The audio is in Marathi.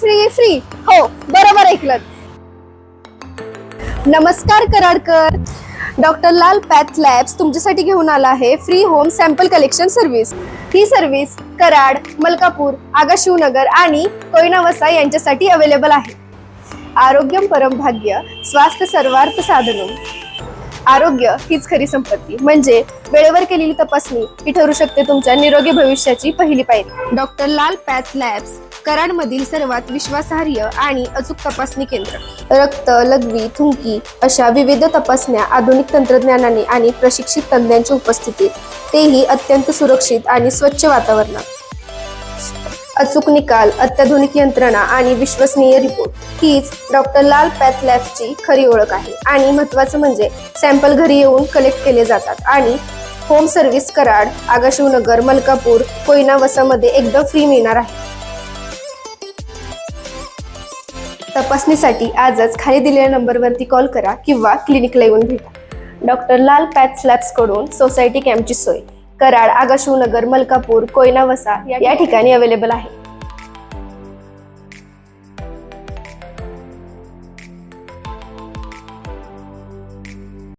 Free free. हो, बरोबर ऐकलं. नमस्कार Karadkar. Doctor Lal path labs तुमच्यासाठी घेऊन आला आहे free home sample collection service. ही सर्व्हिस कराड, मलकापूर, आगाशिवनगर आणि कोयना वसा यांच्यासाठी अवेलेबल आहे. आरोग्यम परम भाग्य, स्वास्थ्य सर्वार्थ साधनम. आरोग्य हीच खरी संपत्ती, म्हणजे वेळेवर केलेली तपासणी ही ठरू शकते तुमच्या निरोगी भविष्याची पहिली पायरी. Doctor Lal path labs Karad मधील सर्वात विश्वासार्ह आणि अचूक तपासणी केंद्र. रक्त, लघवी, थुंकी अशा विविध तपासण्या आधुनिक तंत्रज्ञानाने आणि प्रशिक्षित तज्ञांच्या उपस्थितीत, तेही अत्यंत सुरक्षित आणि स्वच्छ वातावरणात. अचूक निकाल, अत्याधुनिक यंत्रणा आणि विश्वसनीय रिपोर्ट हीच डॉक्टर लाल पॅथ लॅब्सची खरी ओळख आहे. आणि महत्त्वाचं म्हणजे सॅम्पल घरी येऊन कलेक्ट केले जातात आणि होम सर्व्हिस कराड, आगाशिवनगर, मलकापूर, कोयना वसामध्ये एकदम फ्री मिळणार आहे. तपासणीसाठी आजच खाली दिलेल्या नंबरवरती कॉल करा किंवा क्लिनिकला येऊन भेटा. डॉक्टर लाल पॅथ लॅब्स कडून सोसायटी कॅम्पची सोय कराड, आगाशिवनगर, मलकापूर, कोयना वसा या ठिकाणी अवेलेबल आहे.